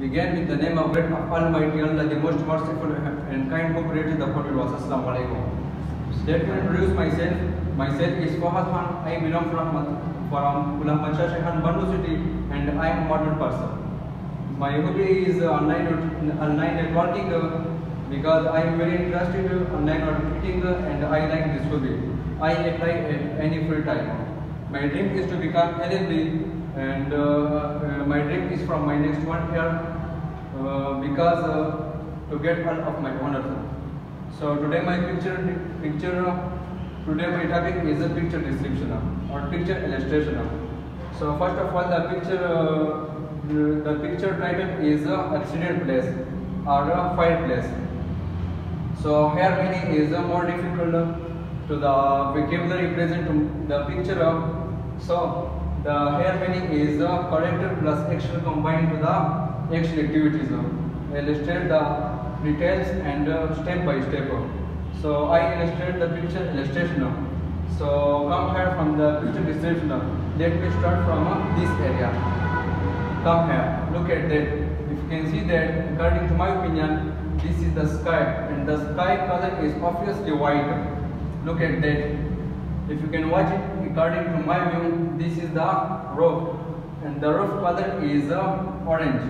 Began with the name of great Almighty Allah, the most merciful and kind, who created the whole world. Assalamu alaikum. Let me introduce myself. Myself is Fahad Khan. I belong from Ulam Shahan, Bandu city, and I am a modern person. My hobby is online networking because I am very interested in online marketing and I like this hobby. I apply at any free time. My dream is to become LLB, and my dream is from my next 1 year because to get all of my honors. So today my today my topic is a picture description or picture illustration. So first of all, the picture title is a accident place or a fireplace. So here meaning is more difficult to the vocabulary present to the picture. So the here meaning is character plus action combined to the action activities. Illustrate the details and step by step. So I illustrate the picture illustration. So come here from the picture description. Let me start from this area. Come here. Look at that. If you can see that, according to my opinion, this is the sky, and the sky color is obviously white. Look at that. If you can watch it, according to my view, this is the roof, and the roof color is orange.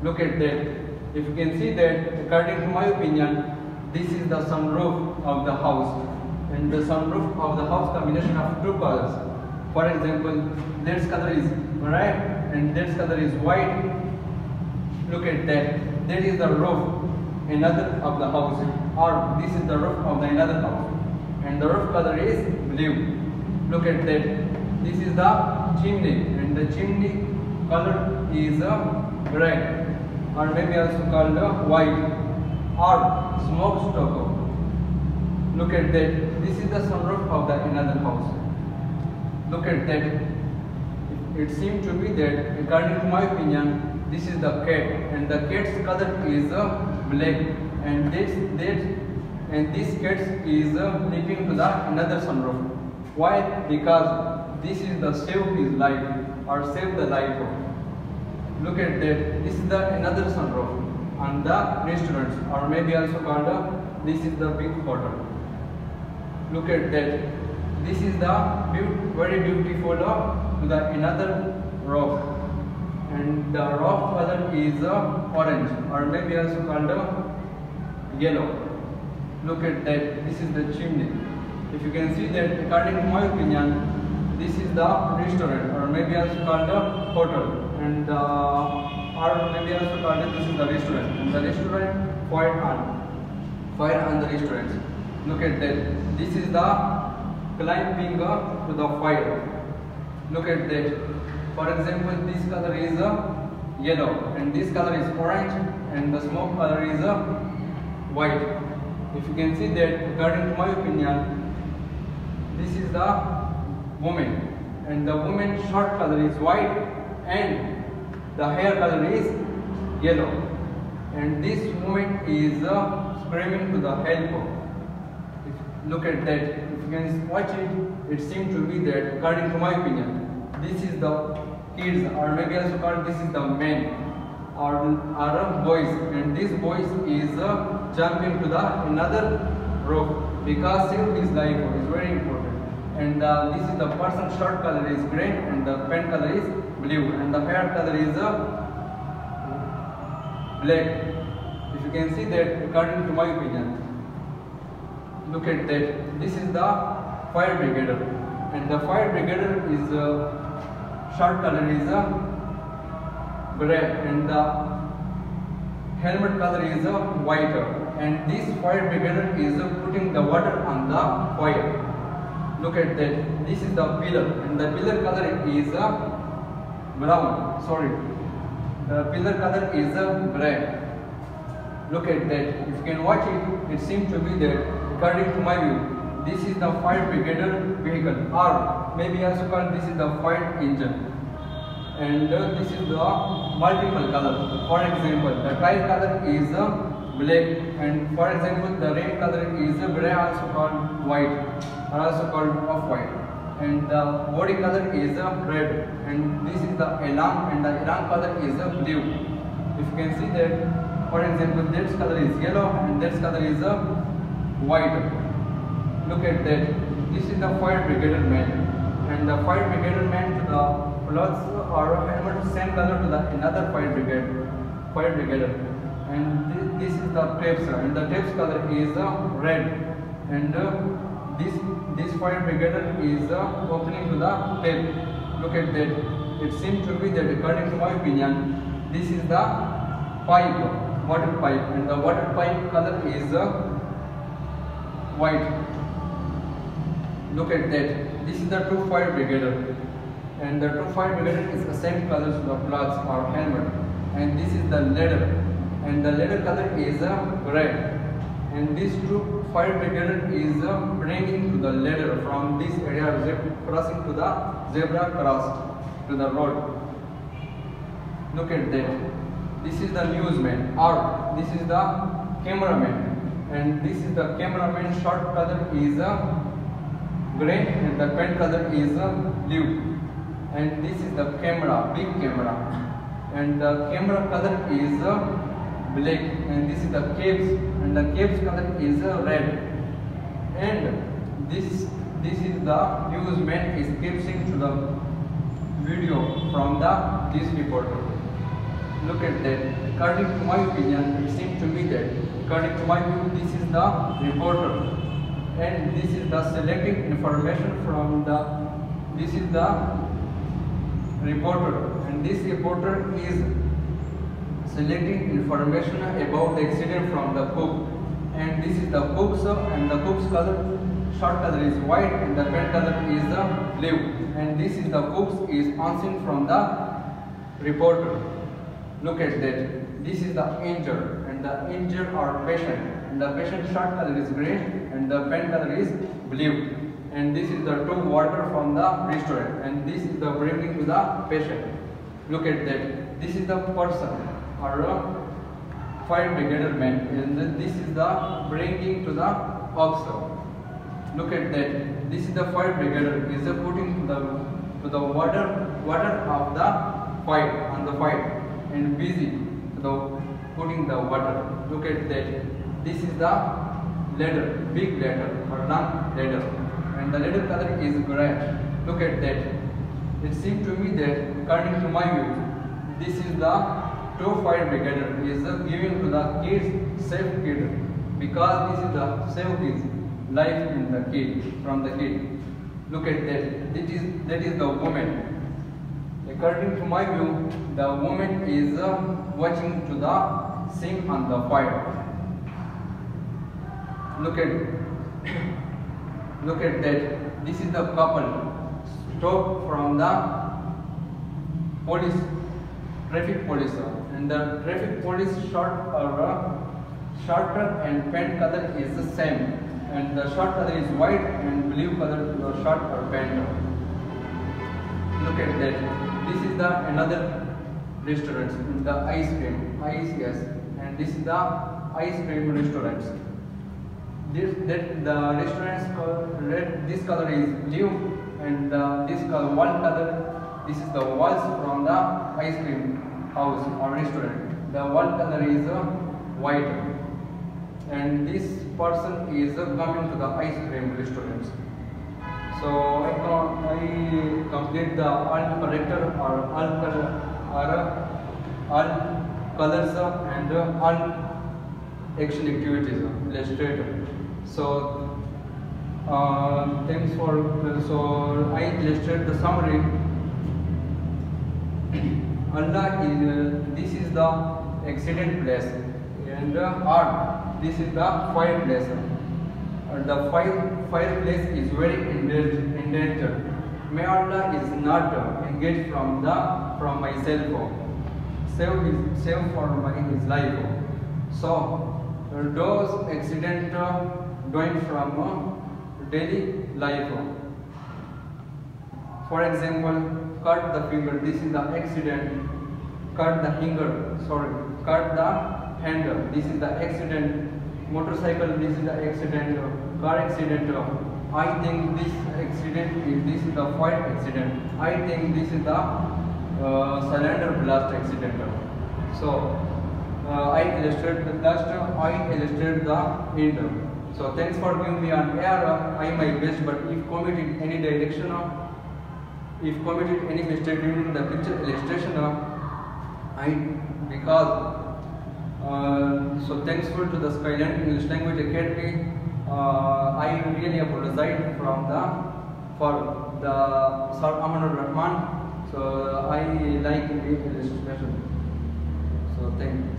Look at that. If you can see that, according to my opinion, this is the sunroof of the house, and the sunroof of the house combination of two colors. For example, this color is red and this color is white. Look at that. That is the roof another of the house, or this is the roof of the another house, and the roof color is blue. Look at that. This is the chimney, and the chimney color is red, or maybe also called white, or smoke stove. Look at that. This is the sunroof of the another house. Look at that. It seems to be that, according to my opinion, this is the cat, and the cat's color is black, and this cat is leaping to the another sunroof. Why? Because this is the save his life or save the life. Look at that. This is the another sunroof and the restaurants, or maybe also called this is the big hotel. Look at that. This is the very beautiful to the another roof, and the roof color is orange, or maybe also called yellow. Look at that. This is the chimney. If you can see that, according to my opinion, this is the restaurant, or maybe also called the hotel, and or maybe also called this is the restaurant, and the restaurant fire on the restaurant. Look at that. This is the climbing to the fire. Look at that. For example, this color is yellow, and this color is orange, and the smoke color is white. If you can see that, according to my opinion, this is the woman, and the woman's shirt color is white, and the hair color is yellow, and this woman is screaming to the help. Look at that. If you can watch it, it seems to be that, according to my opinion, this is the kids, or maybe also called this is the men, or boys, and this boys is jumping to the another roof because save his life is very important. And this is the person's shirt color is green, and the pant color is blue, and the hair color is black. If you can see that, according to my opinion, look at that. This is the fire brigadier, and the fire brigadier is shirt color is gray, and the helmet color is white, and this fire brigadier is putting the water on the fire. Look at that. This is the pillar, and the pillar color is brown. Sorry, the pillar color is gray. Look at that. If you can watch it, it seems to be that, according to my view, this is the fire brigadier vehicle, or maybe also called this is the fire engine, and this is the multiple color. For example, the tire color is black, and for example, the rim color is gray, also called white, or also called off-white, and the body color is red, and this is the elan, and the elan color is blue. If you can see that, for example, this color is yellow and this color is white. Look at that. This is the fire brigadier man, and the fire brigadier man, the clothes are helmet same color to the another fire brigadier, and this is the tapes, and the tapes color is red, and this fire brigadier is opening to the tape. Look at that. It seems to be that, according to my opinion, this is the pipe, water pipe, and the water pipe color is white. Look at that. This is the two fire brigadier, and the two fire brigadier is the same colors of the clothes or helmet, and this is the ladder, and the ladder color is red, and these two fire brigadier is bringing to the ladder from this area, crossing to the zebra cross to the road. Look at that. This is the newsman, or this is the cameraman, and this is the cameraman. Short color is grey and the pant color is blue, and this is the camera, big camera, and the camera color is black, and this is the caps, and the caps color is red, and this is the newsman is capturing to the video from this reporter. Look at that. According to my opinion, it seems to me that, according to my view, this is the reporter, and this is the selecting information from this is the reporter, and this reporter is selecting information about the accident from the book, and this is the books, and the book's color, short color is white and the pen color is blue, and this is the books is answering from the reporter. Look at that. This is the injured, and the injured are patient, and the patient short color is grey and the pen color is blue, and this is the two water from the restaurant, and this is the bringing to the patient. Look at that. This is the person or fire brigadier man, and this is the bringing to the officer. Look at that. This is the fire brigadier is putting to the water of the fire on the fire, and busy to putting the water. Look at that. This is the ladder, big ladder or long ladder, and the ladder color is gray. Look at that. It seems to me that, according to my view, this is the two fire brigadier is giving to the kids safe kid, because this is the save his life in the kid from the kid. Look at that. That is the woman. According to my view, the woman is watching to the scene on the fire. Look at that. This is the couple stopped from the police, traffic police, and the traffic police shorter and pant color is the same, and the short color is white and blue color to the short or pant. Look at that. This is the another restaurant, the ice cream, yes, and this is the ice cream restaurants. The restaurant's color red. This color is blue, and this color wall color. This is the walls from the ice cream house or restaurant. The wall color is white, and this person is coming to the ice cream restaurants. So I complete the all character or all color or all colors and all action activities illustrated. So thanks for so I illustrate the summary. Allah is this is the accident place, and art this is the fire place. The fire place is very endangered. May Allah is not engaged from myself, save for his life. So those accident going from daily life. For example, cut the finger. This is the accident. Cut the finger. Cut the hand. This is the accident. Motorcycle. This is the accident. Car accident. I think this accident this is the fire accident. I think this is the cylinder blast accident. So I illustrate the last. I illustrate the end. So thanks for giving me an error. I my best, but if committed any direction, if committed any mistake during the picture illustration, I because so thankful to the Skyline English Language Academy. I really apologize for the Sir Amanur Rahman. So I like the illustration. So thank you.